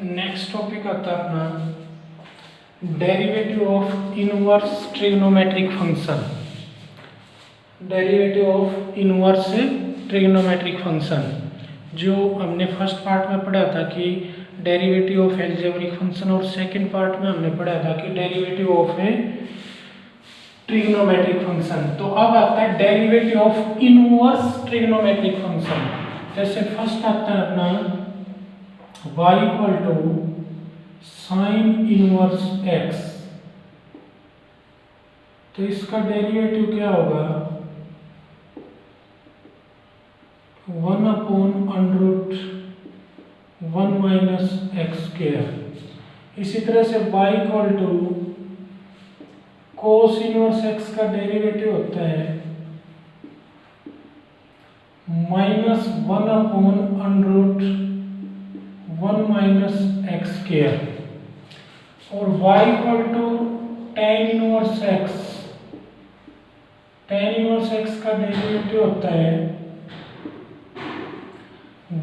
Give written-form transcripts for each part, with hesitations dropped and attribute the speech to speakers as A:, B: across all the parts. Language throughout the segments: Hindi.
A: नेक्स्ट टॉपिक आता है अपना derivative of inverse trigonometric function. Derivative of inverse trigonometric function जो हमने फर्स्ट पार्ट में पढ़ा था कि डेरिवेटिव ऑफ एल्जेब्रिक फंक्शन, और सेकंड पार्ट में हमने पढ़ा था कि derivative of a trigonometric function. तो अब आता है derivative of inverse trigonometric function. जैसे फर्स्ट आता है अपना y equal to sine inverse x, तो इसका डेरिवेटिव क्या होगा 1/√1 माइनस एक्स स्क्वायर। इसी तरह से y equal to cos inverse x का डेरिवेटिव होता है -1/√1 माइनस एक्स स्क्वायर। और y equal to tan inverse x, tan inverse x का डेरिवेटिव होता है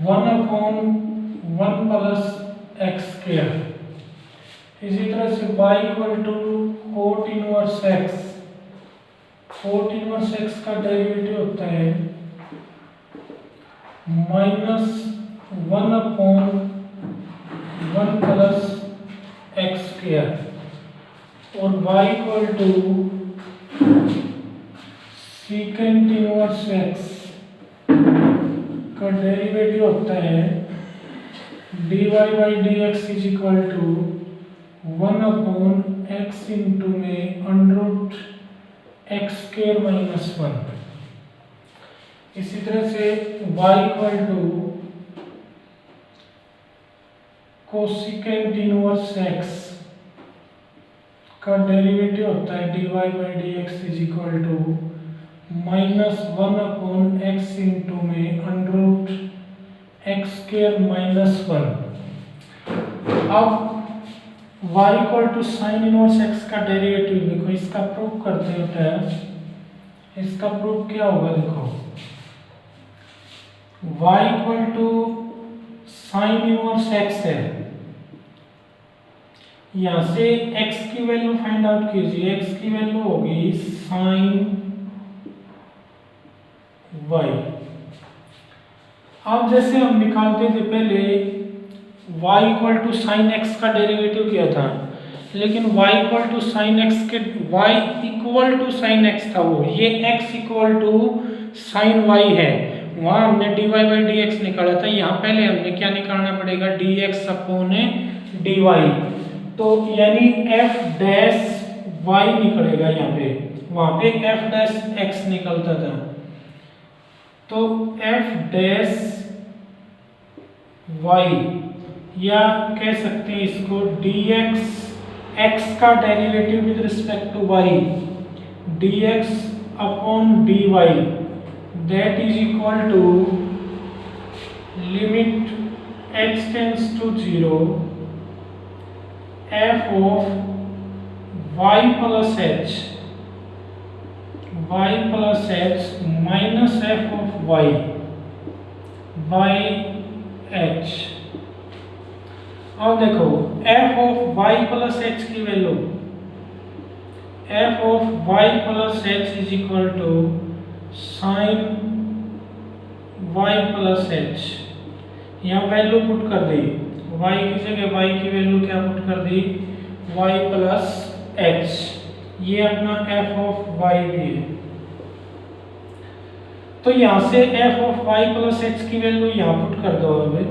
A: 1/1 प्लस एक्स स्क्वायर। इसी तरह से y equal to cot inverse x, cot inverse x का डेरिवेटिव होता है -1/1 प्लस एक्स स्क्वायर। और y equal to secant inverse x का डेरिवेटिव होता है dy/dx is equal to 1/x into में √x स्क्वायर माइनस 1। इसी तरह से y equal to cosecant inverse x का डेरिवेटिव होता है dy/dx is equal to -1/x into में √x स्क्वायर माइनस 1। अब y equal to sine inverse x का डेरिवेटिव देखो, इसका प्रूफ करते हैं। इसका प्रूफ क्या होगा देखो, y equal to sine inverse x है, यहां से x की वैल्यू फाइंड आउट कीजिए। x की वैल्यू होगी साइन y। अब जैसे हम निकालते थे पहले y equal to sine x का डेरिवेटिव किया था, लेकिन y equal to sine x के y equal to sine x था वो, ये x equal to sine y है, वहां हमने dy/dx निकाला था। यहाँ पहले हमने क्या निकालना पड़ेगा dx अपॉन dy, तो यानी f डैश y निकलेगा यहाँ पे, वहां पे f डैश x निकलता था, तो f डैश y, या कह सकते हैं इसको dx x का derivative with respect to y, dx upon dy, that is equal to limit h tends to 0 f of y plus h minus f of y by h। अब देखो f of y plus h की value, f of y plus h is equal to sin y plus h। यहाँ वैल्यू पुट कर दी, y की जगह y की वैल्यू क्या पुट कर दी y plus h, ये अपना f of y भी है। तो यहाँ से f of y plus h की वैल्यू यहाँ पुट कर दो अभी,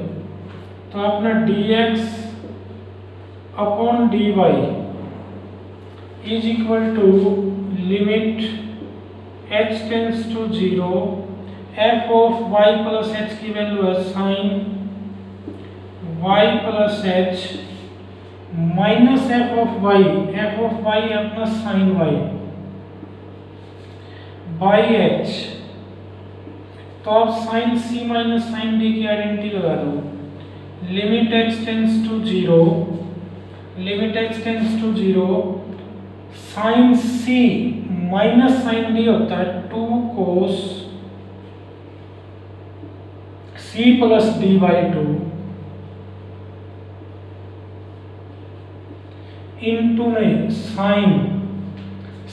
A: तो अपना dx upon dy is equal to limit h tends to 0 f of y plus h की वैल्यू है sine y plus h minus f of y अपना साइन y बाई h। तो अब sine c minus sine d की आइडेंटिटी लगा दो, limit h tends to 0 sine c minus sine d होता है 2 cos c plus d by 2 into में साइन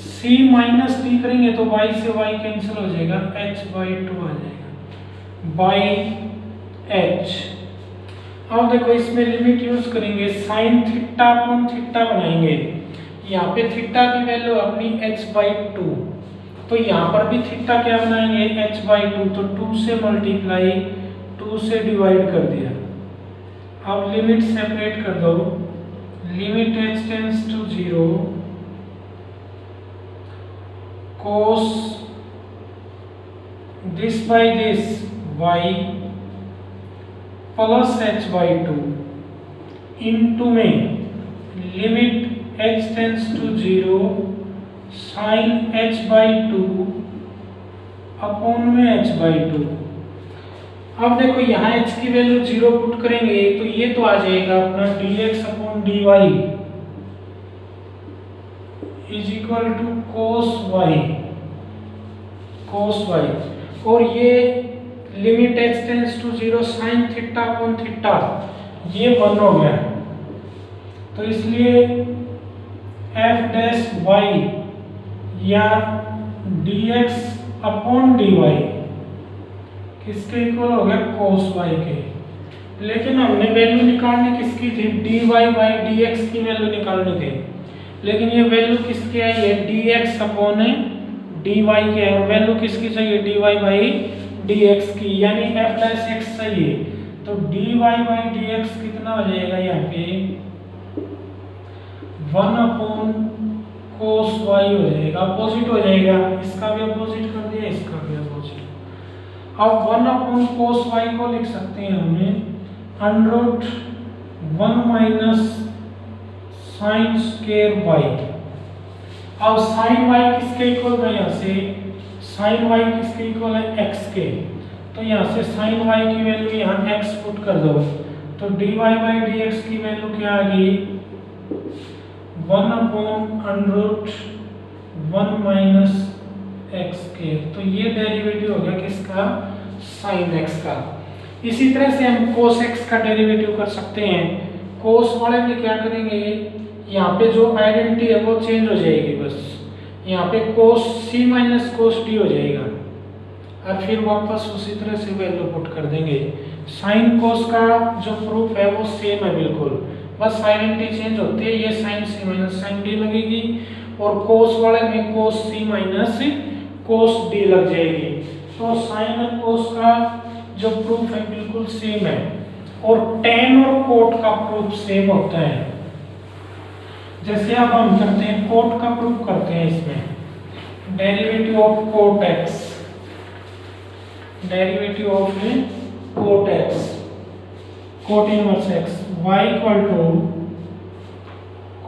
A: c माइनस डी करेंगे तो y से y कैंसिल हो जाएगा, h/2 आ जाएगा बाई h। अब देखो इसमें लिमिट यूज करेंगे, साइन थीटा अपॉन थीटा बनाएंगे। यहाँ पे थीटा की वैल्यू अपनी h/2, तो यहाँ पर भी थीटा क्या बनाएंगे h/2, तो 2 से मल्टीप्लाई 2 से डिवाइड कर दिया। अब लिमिट सेपरेट कर दो, limit h tends to 0 cos this by this y plus h/2 into में limit h tends to 0 sine h/2 upon में h/2। अब देखो यहाँ h की वैल्यू 0 पुट करेंगे तो ये तो आ जाएगा अपना dx upon dy is equal to cos y, और ये limit h tends to 0 sine theta upon theta ये 1 हो गया, तो इसलिए f डैश y या dx अपॉन dy किसके इक्वल हो गया cos y के। लेकिन हमने वैल्यू निकालनी किसकी थी, dy बाई dx की वैल्यू निकालनी थी, लेकिन ये वैल्यू किसकी आई है dx अपॉन dy की है, और वैल्यू किसकी चाहिए dy बाई dx की, यानी f डैश x चाहिए। तो dy बाई dx कितना हो जाएगा यहाँ पे 1 अपॉन cos y हो जाएगा, अपोजिट हो जाएगा, इसका भी अपोजिट कर दिया, इसका भी अपोजिट। अब 1 अपॉन cos y को लिख सकते हैं हमें under 1 minus sine square y। अब साइन y किसके इक्वल है, यहाँ से साइन y किसके इक्वल है x के, तो यहाँ से साइन y की वैल्यू यहाँ x पुट कर दो, तो dy बाई dx की वैल्यू क्या आ गई 1 अपॉन अंडर 1 माइनस x के, तो ये डेरिवेटिव हो गया किसका साइन x का। इसी तरह से हम cos x का डेरिवेटिव कर सकते हैं। cos वाले में क्या करेंगे, यहाँ पे जो आइडेंटिटी है वो चेंज हो जाएगी, बस यहाँ पे cos c minus cos d हो जाएगा, और फिर वापस उसी तरह से वैल्यू पुट कर देंगे। साइन cos का जो प्रूफ है वो सेम है बिल्कुल, बस आइडेंटिटी चेंज होती है, ये sine c minus sine d लगेगी, और cos वाले में cos c minus cos d लग जाएगी। तो साइन और cos का जो प्रूफ है बिल्कुल सेम है, और tan और cot का प्रूफ सेम होता है। जैसे अब हम करते हैं cot का प्रूफ करते हैं, इसमें derivative of cot x, derivative of cot x, cot inverse x y equal to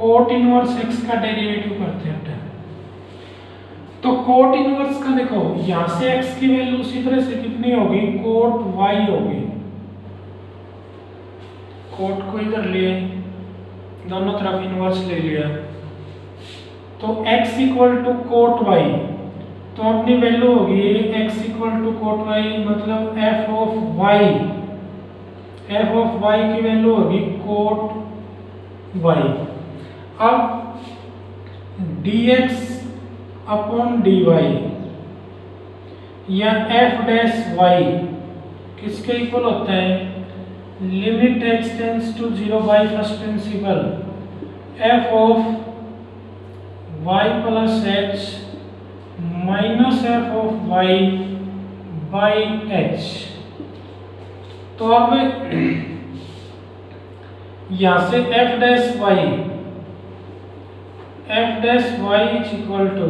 A: cot inverse x का डेरिवेटिव करते हैं। तो cot इनवर्स का देखो यहाँ से x की वैल्यू उसी तरह से कितनी होगी cot y होगी, cot को इधर ले, दोनों तरफ इनवर्स ले लिया, तो x equal to cot y, तो अपनी वैल्यू होगी x equal to cot y, मतलब f ऑफ y की वैल्यू होगी cot y। अब dx अपॉन dy या f डैश y किसके इक्वल होता है, limit h tends to 0 by first principle f of y plus h minus f of y by h। तो अब यहाँ से f dash y is equal to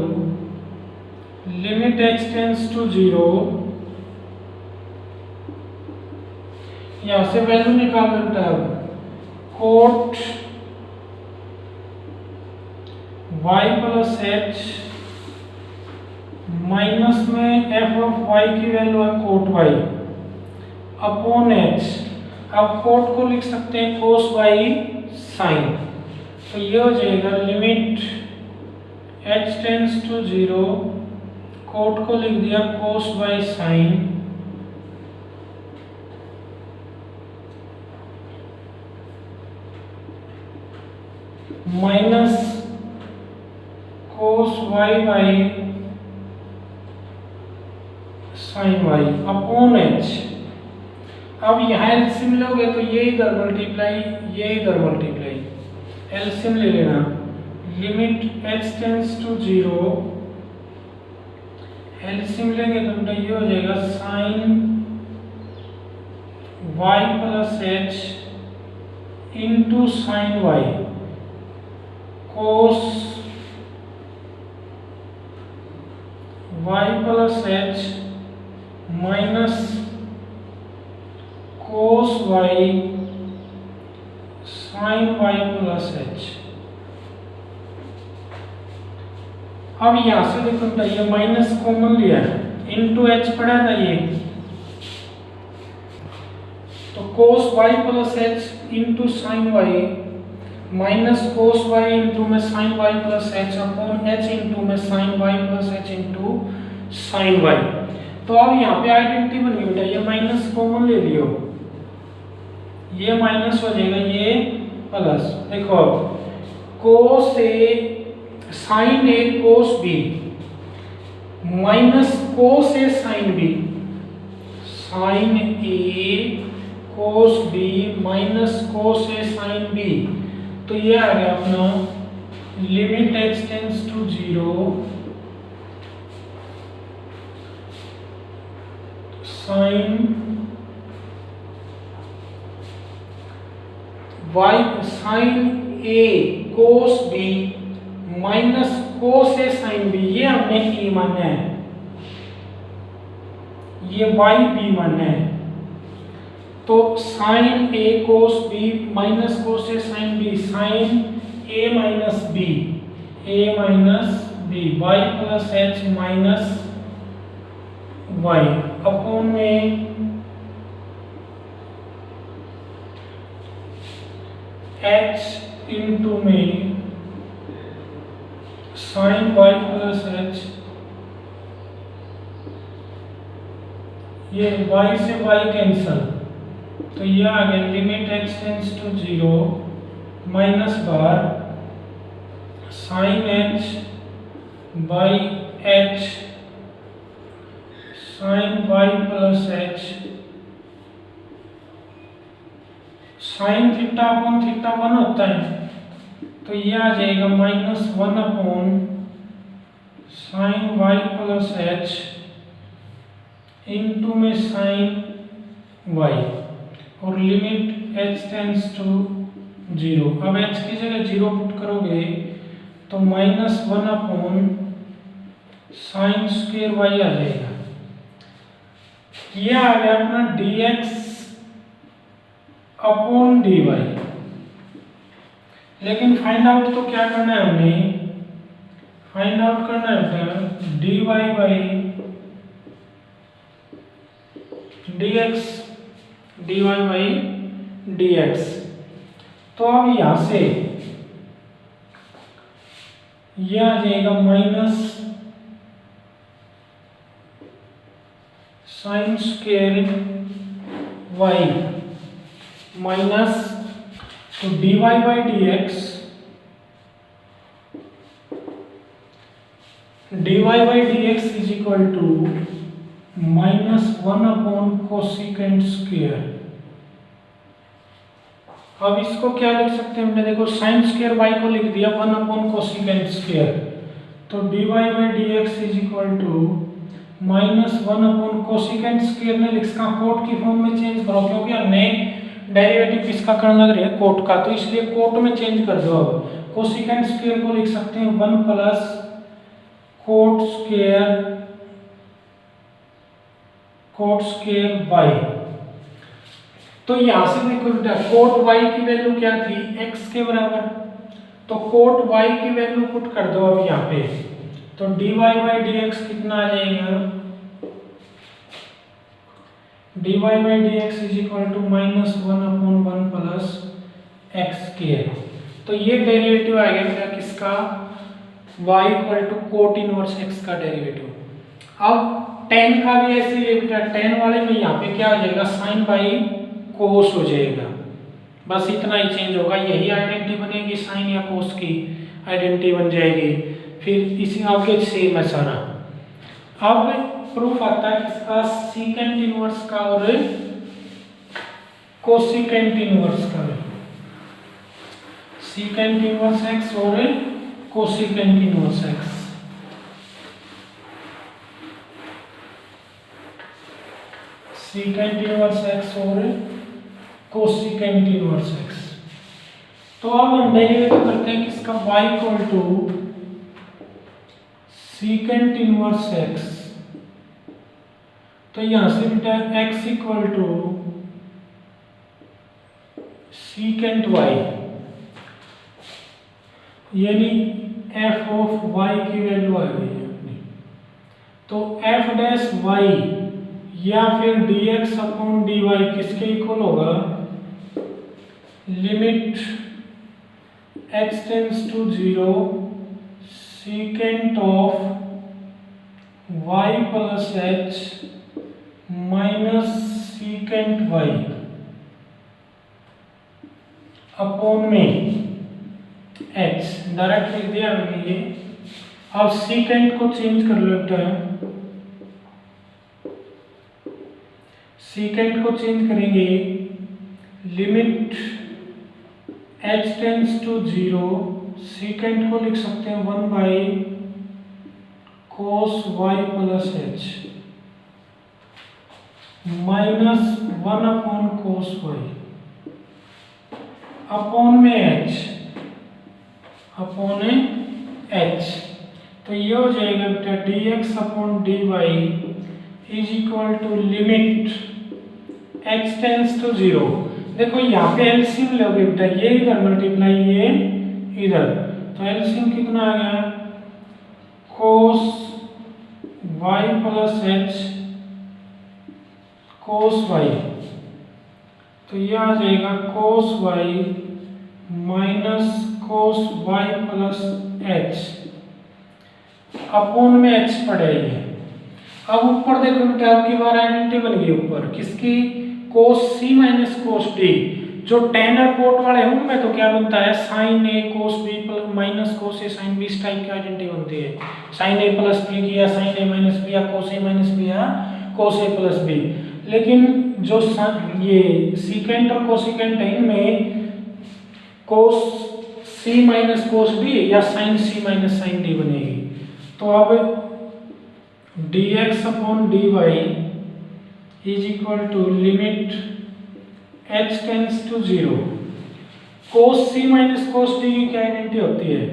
A: limit h tends to 0, यहाँ से वैल्यू निकाल लेता है cot y plus h minus में f ऑफ y की वैल्यू है cot y अपॉन h। अब cot को लिख सकते हैं cos y sin, तो ये हो जाएगा limit h tends to 0, cot को लिख दिया cos y sin, minus cos y by sine y upon h. अब यहाँ एलसीएम लोगे तो ये इधर मल्टीप्लाई, ये इधर मल्टीप्लाई, एलसीएम ले लेना। Limit H tends to 0, LCM लेंगे तो बेटा ये हो जाएगा sine Y plus H into sine Y cos Y plus H minus cos Y sine Y plus H. अब यहां से देखो बेटा ये माइनस कॉमन लिया है, इंटू एच पड़ा था ये, तो cos Y plus H into sine Y minus cos Y into में sine Y plus H upon H into में sine Y plus H into sine Y. तो अब यहाँ पे आइडेंटिटी बन गई बेटा, ये माइनस कॉमन ले लियो, ये माइनस हो जाएगा, ये प्लस। देखो अब cos A sine A cos B minus cos A sine B, sine A cos B minus cos A sine B. तो ये आ गया अपना limit H tends to 0 sine y sine A cos B minus cos A sine B, ये हमने ई माना है, ये वाई बी माना है। तो sine A cos B minus cos A sine B, sine A minus B, A minus B, Y plus H minus Y upon में एच इंटू में साइन वाई प्लस एच, ये y से y कैंसल, तो ये आ गया limit x tends to 0 minus बार sine h by h sine y plus h sine theta upon theta 1 होता है, तो ये आ जाएगा -1 upon sine y plus h into में साइन y और लिमिट h टेंड्स टू 0। अब h की जगह 0 पुट करोगे तो -1 अपॉन साइन स्क्वायर y आ जाएगा। ये आ गया अपना dx अपॉन dy। लेकिन फाइंड आउट तो क्या करना है हमें, फाइंड आउट करना है dy by dx, dy by dx। तो अब यहां से यह आ जाएगा minus sine square y minus, तो dy by dx, dy by dx is equal to -1 upon cosecant square. अब इसको क्या लिख सकते हैं हमने, देखो साइन स्क्वायर y को लिख दिया 1 अपॉन कोसिकेंट स्क्वायर, तो dy by dx is equal to -1 upon cosecant square ने इसका कोट की फॉर्म में चेंज करो, क्योंकि हमने डेरिवेटिव किसका करना लग रहा है, कोट का, तो इसलिए कोट में चेंज कर दो। अब कोसिकेंट स्क्वायर को लिख सकते हैं 1 प्लस कोट स्क्वायर y। तो यहां से देखो बेटा कोट y की वैल्यू क्या थी, x के बराबर, तो कोट y की वैल्यू पुट कर दो अब यहाँ पे, तो dy बाई dx कितना आ जाएगा, dy by dx is equal to -1 upon 1 plus x square. तो ये डेरिवेटिव आ गया क्या किसका, y equal to cot inverse x का डेरिवेटिव। अब tan का भी ऐसे ही बेटा, tan वाले में यहाँ पे क्या हो जाएगा, साइन बाई कोस हो जाएगा, बस इतना ही चेंज होगा, यही आइडेंटिटी बनेगी, साइन या कोस की आइडेंटिटी बन जाएगी। फिर इसी आगे सेम है सारा। अब प्रूफ आता है इसका सीकेंट इनवर्स का और कोसिकेंट इनवर्स का। सीकेंट इनवर्स एक्स और cosecant inverse x. Secant inverse x और कोसिकेंट इनवर्स एक्स। तो अब हम डेरिवेटिव करते हैं किसका, y equal to secant inverse x. तो यहां से बेटा x equal to secant y, यानी f ऑफ y की वैल्यू आ गई है अपनी। तो f डैश y या फिर dx अपॉन dy किसके इक्वल होगा, limit x tends to 0 secant of y plus h minus secant y upon में h। डायरेक्ट लिख दिया मैंने ये। अब सीकेंट को चेंज कर लेते हैं, सीकेंट को चेंज करेंगे, limit h tends to 0 secant को लिख सकते हैं 1 by cos y plus h minus 1 upon cos y upon में h, अपॉन h। तो ये हो जाएगा बेटा dx upon dy is equal to limit h tends to 0। देखो यहाँ पे एलसीएम लोगे बेटा, ये इधर मल्टीप्लाई ये इधर, तो एलसीएम कितना आ गया, cos y plus h cos y। तो ये आ जाएगा cos y minus cos y plus h upon में h पड़ेगी। अब ऊपर देखो बेटा आपकी बार आइडेंटिटी बन गई ऊपर किसकी, cos c minus cos d। जो टेनर पोर्ट वाले हैं उनमें तो क्या बनता है, sin a cos b minus cos a sin b, इस टाइप की आइडेंटिटी बनती है, sin a प्लस b की या sin a माइनस b या cos a माइनस b या cos a प्लस b। लेकिन जो ये सीकेंट और कोसिकेंट है इनमें cos c minus cos d या sin c minus sin d बनेगी। तो अब dx upon dy is equal to limit h tends to 0 cos c minus cos d की क्या आइडेंटिटी होती है,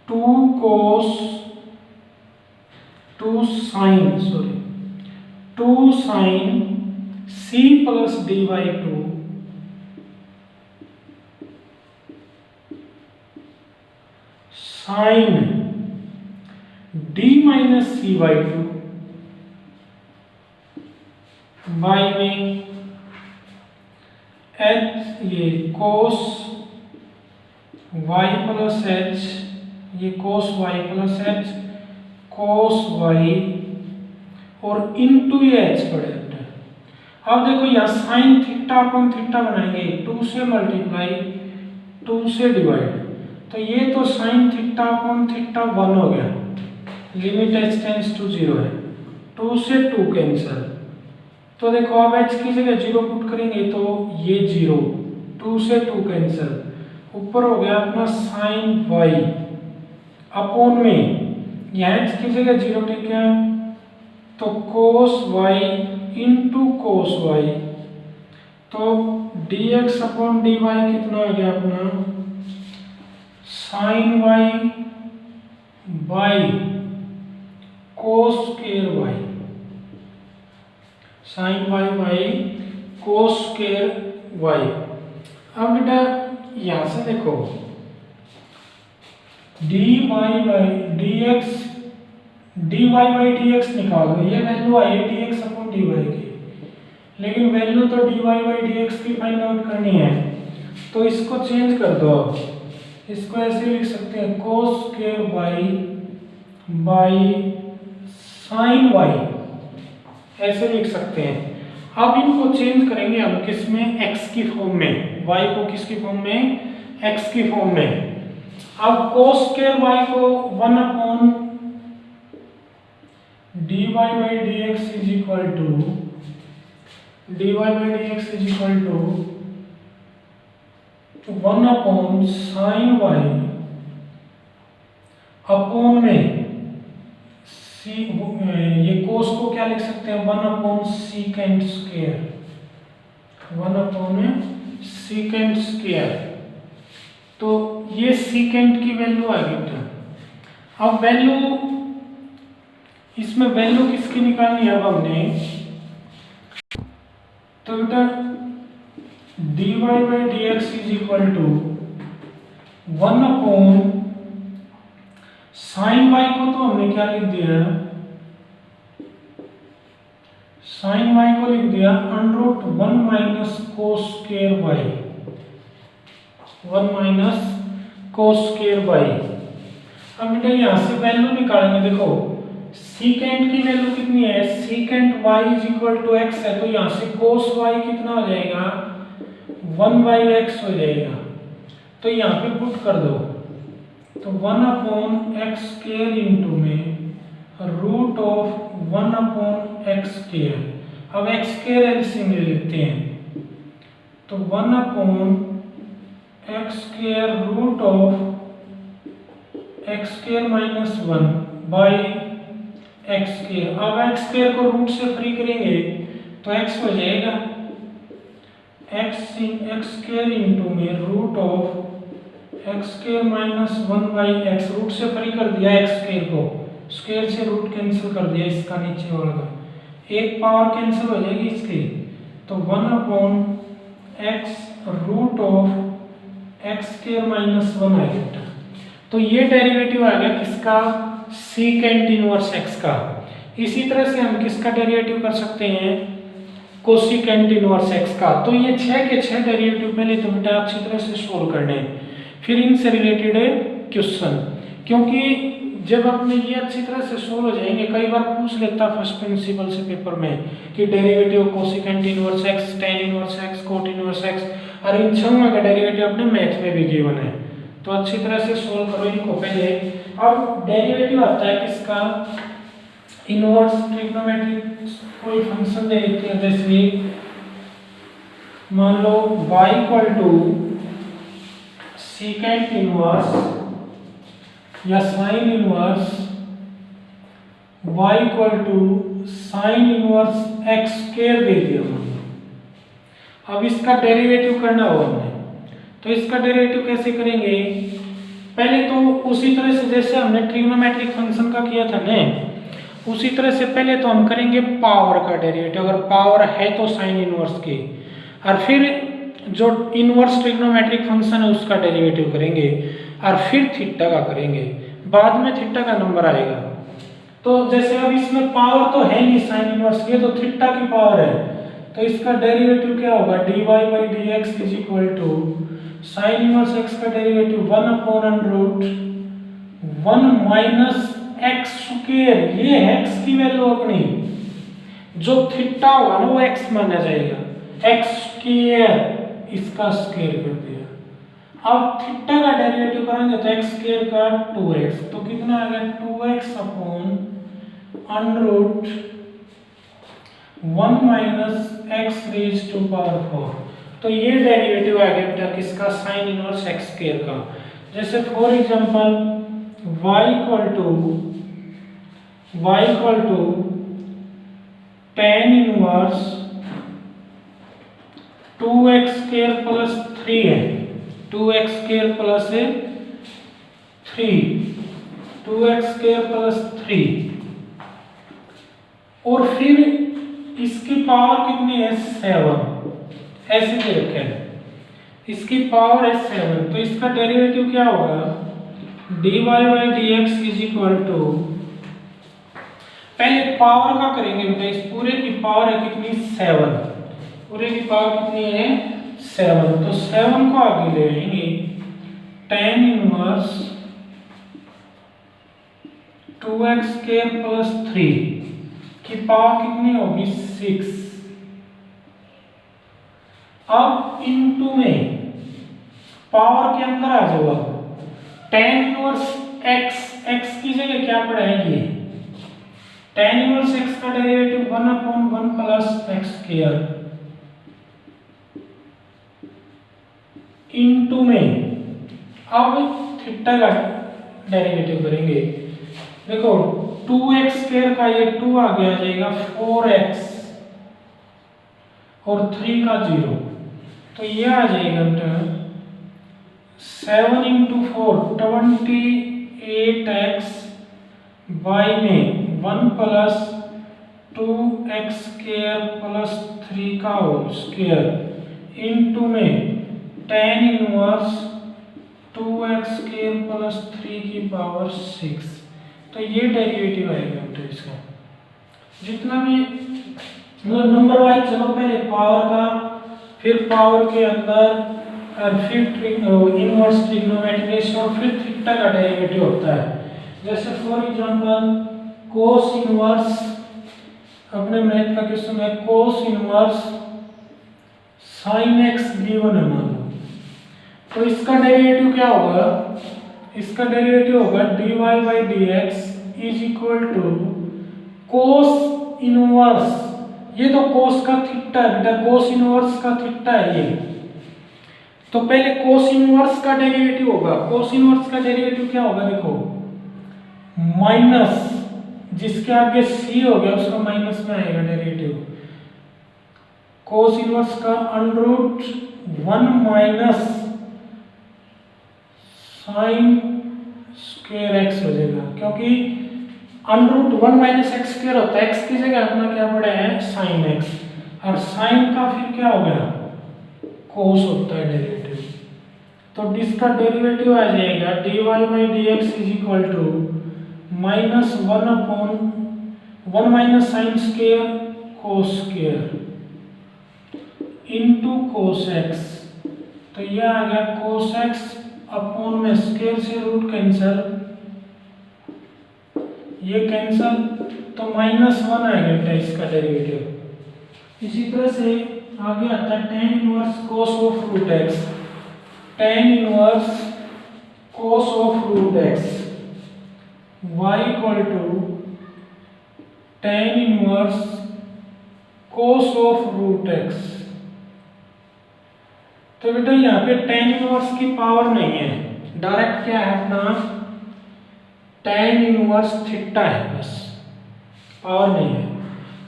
A: 2 cos 2 sin c plus d by 2 sin d minus c by 2 by में h ये cos y प्लस h, ये cos y plus h cos y और इनटू ये h पड़े। अब देखो यहाँ साइन थीटा अपन थीटा बनाएंगे, 2 से मल्टीप्लाई 2 से डिवाइड, तो ये तो साइन थीटा अपन थीटा 1 हो गया, लिमिट h टेंड्स टू 0 है, 2 से 2 कैंसिल। तो देखो अब h की जगह 0 पुट करेंगे तो ये 0, 2 से 2 कैंसिल, ऊपर हो गया अपना साइन y अपॉन में यहाँ h की जगह 0 ठीक है, तो cos y into cos y, तो dx अपॉन dy कितना आ गया अपना sin y by cos square y, sin y by cos square y। अब बेटा यहां से देखो dy by dx dy by dx निकालो, ये वैल्यू आई है dx अपॉन dy की, लेकिन वैल्यू तो dy बाई dx की फाइंड आउट करनी है, तो इसको चेंज कर दो। इसको ऐसे लिख सकते हैं cos square y by sin y, ऐसे लिख सकते हैं। अब इनको चेंज करेंगे हम किस में, x की फॉर्म में, y को किसकी फॉर्म में, x की फॉर्म में। अब cos स्क्वायर y को 1 upon dy by dx is equal to 1 upon sine y upon में ये cos को क्या लिख सकते हैं, 1 upon secant square, 1 upon secant square. तो ये सीकेंट की वैल्यू आ गई बेटा। अब वैल्यू, इसमें वैल्यू किसकी निकालनी है अब हमने, तो बेटा dy by dx is equal to 1 upon sine y को तो हमने क्या लिख दिया, साइन y को लिख दिया √1 minus cos square y, 1 minus cos square y। अब बेटा यहाँ से वैल्यू निकालेंगे, देखो सीकेंट की वैल्यू कितनी है, secant y is equal to x है, तो यहाँ से कोस y कितना हो जाएगा, 1/x हो जाएगा। तो यहाँ पे पुट कर दो, तो 1 अपॉन एक्स स्क्वायर इंटू में root of 1 upon x square. अब एक्स स्क्वायर एलसीएम ले लेते हैं, तो 1 upon x square root of x square minus 1 by x square. अब एक्स स्क्वायर को रूट से फ्री करेंगे तो एक्स हो जाएगा, एक्स स्क्वायर इंटू में root of x square minus 1 by x, root से फ्री कर दिया एक्स स्क्वायर को, स्क्वायर से रूट कैंसिल कर दिया इसका नीचे वाला का, एक पावर कैंसिल हो जाएगी इसकी, तो 1 upon x root of x square minus 1 आ गया। तो ये डेरिवेटिव आ गया किसका, सीकेंट इनवर्स एक्स का। इसी तरह से हम किसका डेरिवेटिव कर सकते हैं, कोसिकेंट इनवर्स एक्स का। तो ये 6 के 6 डेरिवेटिव पहले तो बेटा अच्छी तरह से सोल्व करने हैं, फिर इनसे रिलेटेड है क्वेश्चन, क्योंकि जब अपने ये अच्छी तरह से सोल्व हो जाएंगे, कई बार पूछ लेता फर्स्ट प्रिंसिपल से पेपर में कि derivative cosecant inverse x, tan inverse x, cot inverse x, और इन छह का डेरिवेटिव अपने मैथ में भी गिवन है, तो अच्छी तरह से सोल्व करो इनको पहले। अब डेरिवेटिव आता है किसका, इनवर्स ट्रिग्नोमेट्रिक कोई फंक्शन दे देते हैं, जैसे मान लो y equal to secant inverse या sine inverse y equal to sine inverse X square दे दिया हमने। अब इसका डेरिवेटिव करना होगा हमने, तो इसका डेरिवेटिव कैसे करेंगे, पहले तो उसी तरह से जैसे हमने ट्रिग्नोमेट्रिक फंक्शन का किया था ना, उसी तरह से पहले तो हम करेंगे पावर का डेरिवेटिव, अगर पावर है तो साइन इनवर्स की, और फिर जो इनवर्स ट्रिग्नोमेट्रिक फंक्शन है उसका डेरिवेटिव करेंगे, और फिर थीटा का करेंगे, बाद में थीटा का नंबर आएगा। तो जैसे अब इसमें पावर तो है नहीं साइन इनवर्स की, तो थीटा की पावर है, तो इसका डेरिवेटिव क्या होगा, dy by dx is equal to sine inverse x का derivative 1 upon root 1 minus x square, ये है x की वैल्यू अपनी, जो थीटा होगा ना वो x माना जाएगा, एक्स स्क्वायर इसका स्क्वायर कर दिया। अब थीटा का डेरिवेटिव करेंगे तो x स्क्वायर का 2x, तो कितना आ गया 2x upon under root 1 minus x raise to power 4। तो ये डेरिवेटिव आ गया बेटा किसका, साइन इनवर्स एक्स स्क्वायर का। जैसे for example y equal to tan inverse 2x square plus 3 है, 2x square plus 3, 2x square plus 3, और फिर इसकी पावर कितनी है 7, ऐसे दे रखे हैं, इसकी पावर है 7, तो इसका डेरिवेटिव क्या होगा, dy by dx is equal to, पहले पावर का करेंगे बेटा, इस पूरे की पावर है कितनी 7, पूरे की पावर कितनी है 7, तो 7 को आगे ले आएंगे, tan inverse 2x square plus 3 की पावर कितनी होगी 6, अब इनटू में पावर के अंदर आ जाओ। tan इनवर्स x की जगह क्या पढ़ाएंगे? tan इनवर्स x का derivative 1/1 plus x square into में अब थीटा का डेरिवेटिव करेंगे। देखो 2x स्क्वायर का ये 2 आगे आ जाएगा 4x और 3 का 0, तो ये आ जाएगा 7 इंटू 4 28x y में 1 प्लस 2x स्क्वायर प्लस 3 का होल स्क्वायर इनटू में tan inverse 2x square plus 3 की पावर 6। तो ये डेरिवेटिव आएगा बेटा इसका। जितना भी मतलब नंबर वाइज चलो, पहले पावर का, फिर पावर के अंदर, और फिर इनवर्स ट्रिग्नोमेट्रिक रेशियो, और फिर थीटा का डेरिवेटिव होता है। जैसे फॉर एग्जांपल कोस इनवर्स, अपने मैथ का क्वेश्चन है cos inverse sin x given है मान लो, तो इसका डेरिवेटिव क्या होगा? इसका डेरिवेटिव होगा dy by dx is equal to cos inverse, ये तो कोस का थीटा है बेटा, कोस इनवर्स का थीटा है ये। तो पहले कोस इनवर्स का डेरिवेटिव होगा। कोस इनवर्स का डेरिवेटिव क्या होगा? देखो माइनस, जिसके आगे c हो गया उसका माइनस में आएगा डेरिवेटिव। कोस इनवर्स का √1 माइनस साइन स्क्वायर x हो जाएगा, क्योंकि √1 माइनस x स्क्वायर होता है, x की जगह अपना क्या पड़ा है साइन x, और साइन का फिर क्या हो गया कोस होता है डेरिवेटिव। तो इसका डेरिवेटिव आ जाएगा dy by dx is equal to -1/1 minus sine square cos square into cos x। तो यह आ गया कोस x अपॉन में स्क्वायर से रूट कैंसिल, ये कैंसिल, तो -1 आएगा इसका डेरिवेटिव। इसी तरह से आगे आता है tan inverse cos of root x, tan inverse cos of root x y equal to tan inverse cos of root x। तो बेटा यहाँ पे tan इनवर्स की पावर नहीं है, डायरेक्ट क्या है अपना tan इनवर्स थीटा है, बस पावर नहीं है।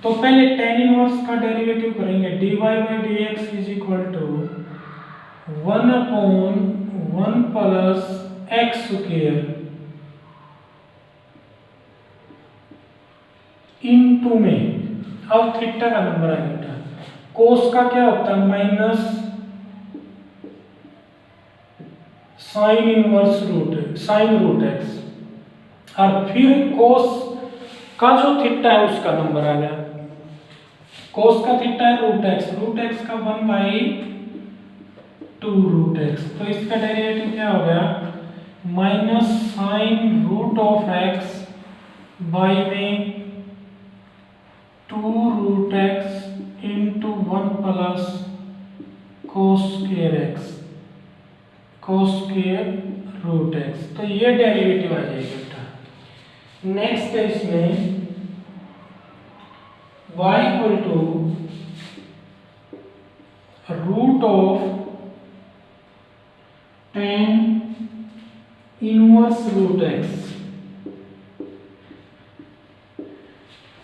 A: तो पहले tan इनवर्स का डेरिवेटिव करेंगे dy by dx is equal to 1/1 plus x square into में, अब थीटा का नंबर आ गया। कोस का क्या होता है minus sine inverse sine root x, और फिर कोस का जो थीटा है उसका नंबर आ गया। कोस का थीटा है रूट x का 1/2 रूट x, तो इसका डेरिवेटिव क्या हो गया minus sine root of x by में 2 root x into 1 plus cos square x, cos square root x। तो ये डेरिवेटिव आ जाएगा बेटा। नेक्स्ट है इसमें y equal to root of tan inverse root x।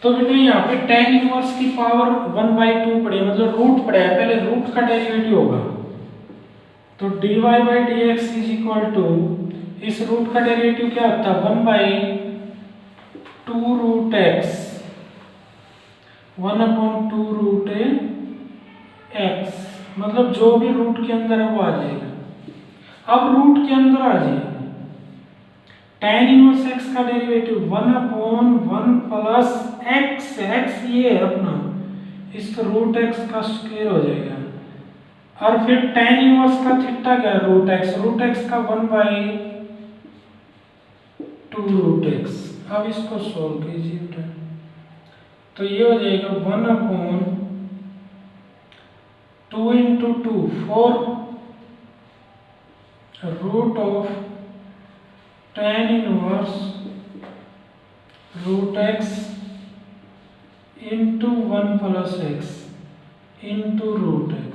A: तो बेटा यहाँ पे tan इनवर्स की पावर 1/2 पड़ी, मतलब रूट पड़ा है, पहले रूट का डेरिवेटिव होगा। तो dy by dx is equal to, इस रूट का डेरिवेटिव क्या होता है 1/2 रूट x, 1/2 रूट x, मतलब जो भी रूट के अंदर है वो आ जाएगा। अब रूट के अंदर आ जाएगा tan इनवर्स x का डेरिवेटिव 1/1 प्लस x ये है अपना, इसका रूट x का स्क्वायर हो जाएगा, और फिर tan इनवर्स का थीटा क्या है रूट x का 1/2 रूट x। अब इसको सॉल्व कीजिए बेटा, तो ये हो जाएगा 1/2 2 into 2 4 root of tan inverse root x into 1 plus x into root x।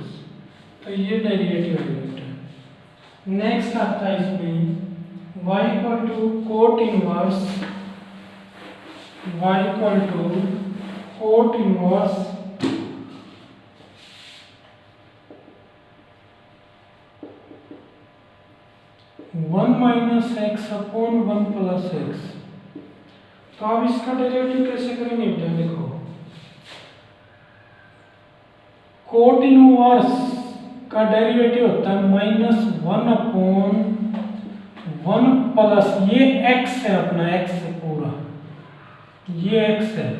A: तो ये डेरिवेटिव लिमिट है। नेक्स्ट आता है इसमें y equal to cot inverse one minus x upon 1 plus x. तो अब इसका डेरिवेटिव कैसे करेंगे बेटा? देखो, कोट इनवर्स का डेरिवेटिव होता है -1 अपॉन 1 प्लस, ये x है अपना, x है पूरा, ये x है,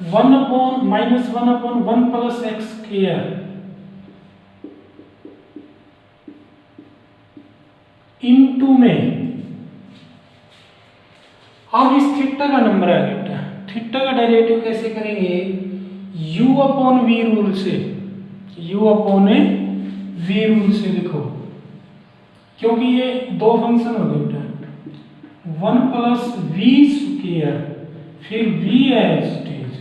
A: 1 upon -1 plus x square into में। अब इस थीटा का नंबर आ गया बेटा, थीटा का डेरिवेटिव कैसे करेंगे? u अपॉन v रूल से, u अपॉन v रूल से लिखो, क्योंकि ये दो फंक्शन हो गए बेटा, 1 प्लस v स्क्वायर फिर v as it is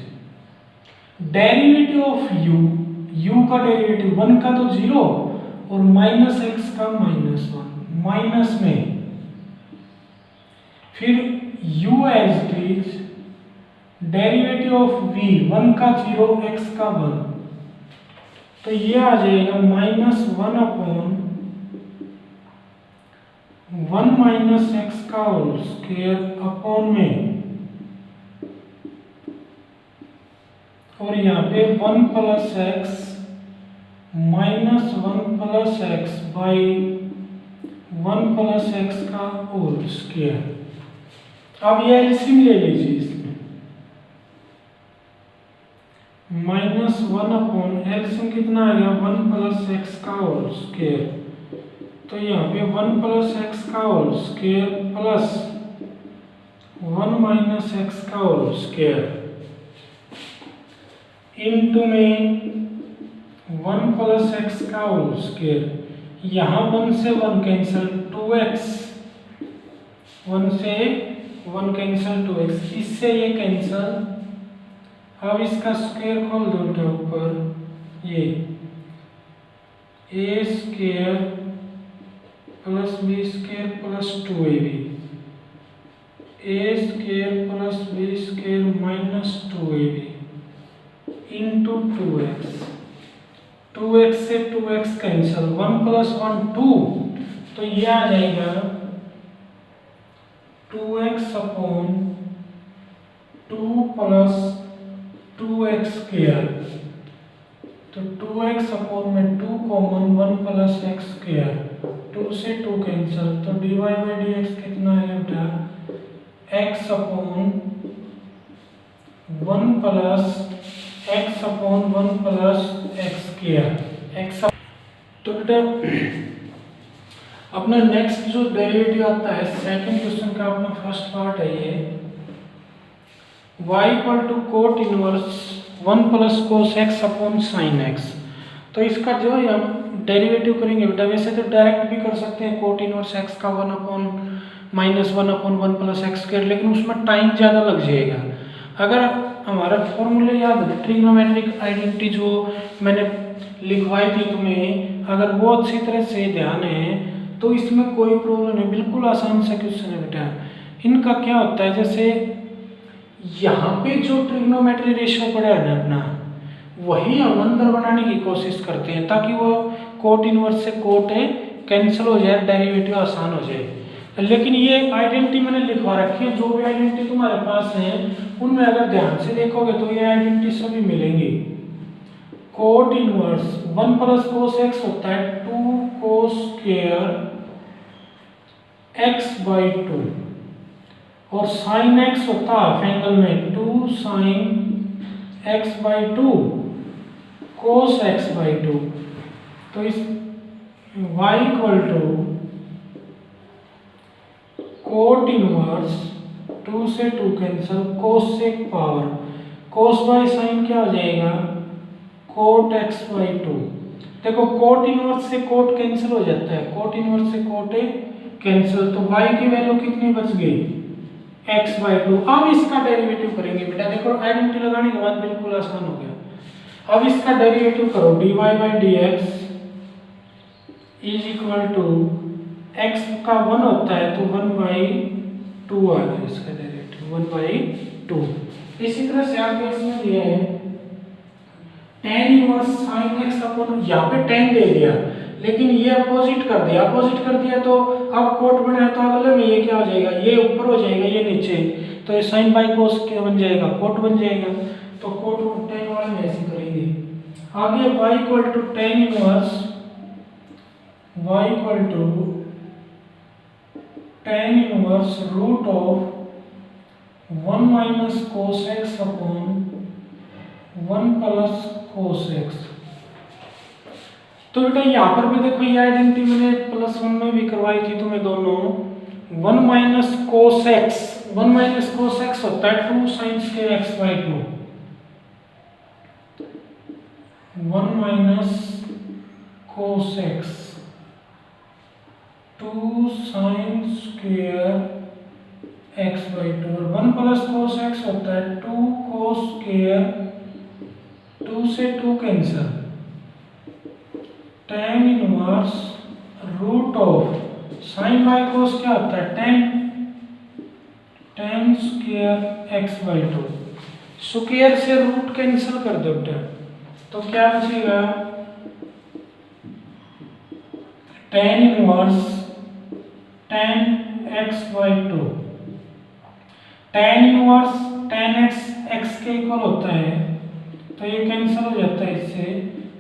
A: derivative of u का डेरिवेटिव 1 का तो 0 और माइनस एक्स का -1 माइनस में, फिर u as it is derivative of v 1 का 0 x का 1, तो ये आ जाएगा -1 अपॉन 1 माइनस एक्स का होल स्क्वायर अपॉन में, और यहाँ पे 1 plus x minus 1 plus x by 1 plus x का होल स्क्वायर। अब ये एलसीएम ले लीजिए इसमें, -1 अपॉन एलसीएम कितना आ गया? 1 प्लस एक्स का होल स्क्वायर, तो यहाँ पे 1 प्लस एक्स का whole square plus 1 minus x का होल स्क्वायर इनटू में 1 प्लस एक्स का होल स्क्वायर, यहाँ 1 से 1 कैंसिल, 2x, 1 से 1 कैंसिल 2x, इससे ये कैंसिल। अब इसका स्क्वायर खोल दो बेटा ऊपर, ये a square plus b square plus 2ab, a square plus b square minus 2ab into 2x, 2x से 2x कैंसिल, 1 प्लस 1 2, तो ये आ जाएगा 2x upon 2 plus 2x square, तो 2x अपॉन में 2 कॉमन, 1 प्लस x स्क्वायर, 2 से 2 कैंसिल, तो dy बाई dx कितना है बेटा? x upon 1 plus x upon 1 plus x square x। तो बेटा अपना नेक्स्ट जो डेरिवेटिव आता है सेकंड क्वेश्चन का, अपना फर्स्ट पार्ट है ये, y equal to cot inverse 1 plus cos x upon sine x। तो इसका जो है हम डेरिवेटिव करेंगे बेटा, वैसे तो डायरेक्ट भी कर सकते हैं कोट इनवर्स x का 1 upon -1 upon 1 plus x square, लेकिन उसमें टाइम ज़्यादा लग जाएगा। अगर हमारा फॉर्मूले याद है, ट्रिग्नोमेट्रिक आइडेंटिटी जो मैंने लिखवाई थी तुम्हें, अगर वो अच्छी तरह से ध्यान है तो इसमें कोई प्रॉब्लम नहीं, बिल्कुल आसान सा क्वेश्चन है बेटा। इनका क्या होता है, जैसे यहाँ पे जो ट्रिग्नोमेट्री रेशियो पड़ा है ना अपना, वही हम अंदर बनाने की कोशिश करते हैं ताकि वो कोट इनवर्स से कोट कैंसिल हो जाए, डेरिवेटिव आसान हो जाए। लेकिन ये आइडेंटिटी मैंने लिखवा रखी है, जो भी आइडेंटिटी तुम्हारे पास है उनमें अगर ध्यान से देखोगे तो ये आइडेंटिटी सभी मिलेंगी। Coat inverse 1 plus cos x होता है 2 कोस स्क्वायर x बाई 2, और साइन x होता है हाफ एंगल में 2 sine x by 2 cos x by 2। तो इस y equal to cot inverse 2 से 2 कैंसिल, कोस से पावर, कोस बाई साइन क्या हो जाएगा? Cot x by two. देखो कोट इनवर्स से कोट कैंसिल हो जाता है, कोट इनवर्स से कोट कैंसिल, तो y की वैल्यू कितनी बच गई x बाई टू। अब इसका डेरिवेटिव करेंगे बेटा, देखो आइडेंटिटी लगाने के बाद बिल्कुल आसान हो गया। अब इसका डेरिवेटिव करो, dy by d x is equal to x का 1 होता है तो 1 बाई टू आ गया इसका डेरिवेटिव 1 बाई टू। इसी तरह से आगे इसमें दिया है tan inverse sin x upon, यहाँ पे tan दे दिया लेकिन ये अपोजिट कर दिया, अपोजिट कर दिया तो अब कोट बना है तो अगले में ये क्या हो जाएगा, ये ऊपर हो जाएगा ये नीचे, तो ये sin बाई cos क्या बन जाएगा, कोट बन जाएगा। तो कोट tan वाले में ऐसे करेंगे। आगे y equal to tan inverse, y equal to tan inverse root of 1 minus cos x upon 1 plus cos x। तो बेटा यहाँ पर भी देखो ये आइडेंटिटी मैंने +1 में भी करवाई थी तुम्हें दोनों। 1 minus cos x, 1 minus cos x होता है 2 sin square x by 2। 1 minus cos x 2 sin square x by 2 और 1 प्लस cos x होता है 2 cos स्क्वायर, 2 से 2 cancel, tan inverse root of sin by cos क्या होता है tan square x by 2। Square से रूट कैंसिल कर दो बेटा, तो क्या बचेगा tan inverse tan x by 2। tan inverse tan x के इक्वल होता है तो ये कैंसिल हो जाता है इससे,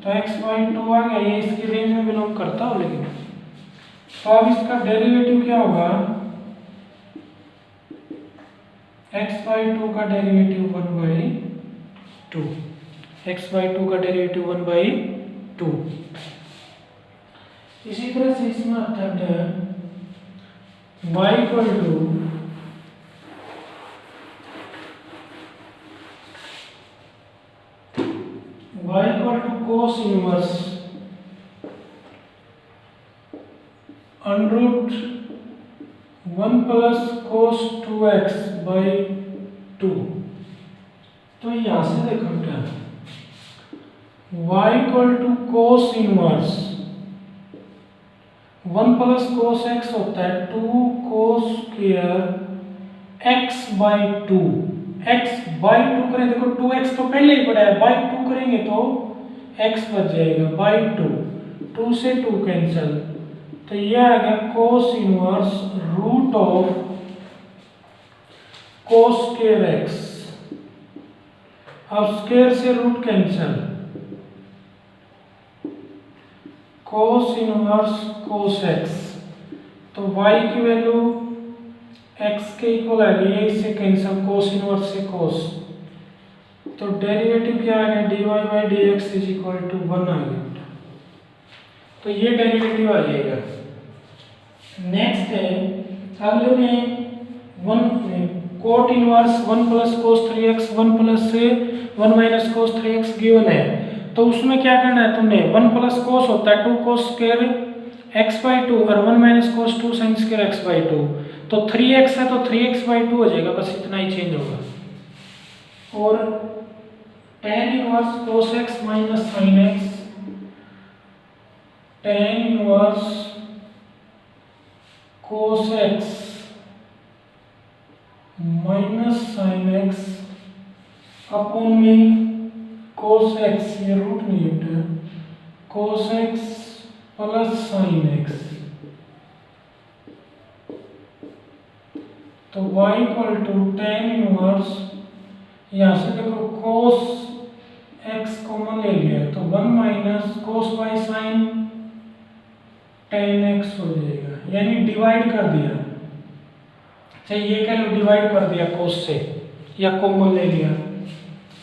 A: तो x बाई 2 आ गया, ये इसकी रेंज में बिलोंग करता हो लेकिन। तो अब इसका डेरिवेटिव क्या होगा, x बाई 2 का डेरिवेटिव 1 बाई 2, x बाई 2 का डेरिवेटिव 1 बाई 2। इसी तरह से इसमें आता है y equal to y equal to cos inverse underroot 1 plus cos 2x by 2। तो यहाँ से देखो बेटा y equal to cos inverse 1 plus cos x होता है 2 cos square x by 2। x by 2 करें, देखो 2x तो पहले ही पड़ा है, बाई 2 करेंगे तो x बच जाएगा बाई 2, 2 से 2 कैंसिल, तो ये आ गया cos inverse root of cos square x। अब स्क्वायर से root cancel, cos inverse cos x, तो y की वैल्यू x के इक्वल आ गई है, इससे कैंसिल cos इनवर्स से cos, तो डेरिवेटिव क्या आ गया dy by d x is equal to 1 आ गया। तो ये डेरिवेटिव आ जाएगा। नेक्स्ट है अगले में 1 coat inverse 1 plus cos 3x 1 plus से 1 माइनस cos 3x गिवन है, तो उसमें क्या करना है तुमने, 1 प्लस cos होता है 2 cos स्क्वायर x बाई 2 और 1 minus cos 2 sin square x by 2, तो 3x है तो 3x बाई 2 हो जाएगा, बस इतना ही चेंज होगा। और tan inverse cos x minus sin x, tan inverse cos x minus sin x upon में cos x, ये रूट नहीं है, cos x plus sin x, तो y equal to tan inverse, यहाँ से देखो cos x कॉमन ले लिया तो 1 minus cos by sin tan x हो जाएगा, यानी डिवाइड कर दिया, चाहे ये कह लो डिवाइड कर दिया cos से, या कॉमन ले लिया,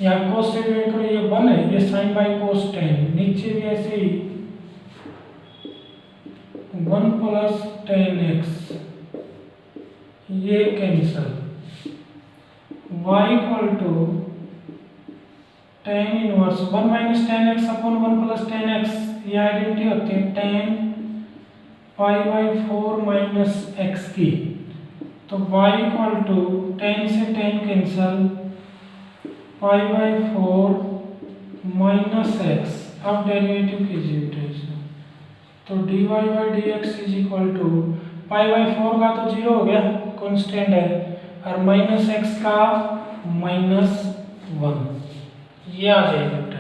A: यहाँ cos से डिवाइड करो, ये 1 है, ये sin बाई cos tan, नीचे भी ऐसे ही 1 प्लस tan x, ये cancel, y equal to tan inverse 1 minus tan x upon 1 plus tan x, ये आइडेंटिटी होती है tan pi by four minus x की। तो y इक्वल टू टेन से tan cancel, pi by four minus x. अब डेरिवेटिव कीजिए बेटा, तो dy by d x is equal to pi by four का तो जीरो हो गया, कांस्टेंट है, और माइनस एक्स का माइनस वन, ये आ जाएगा बेटा।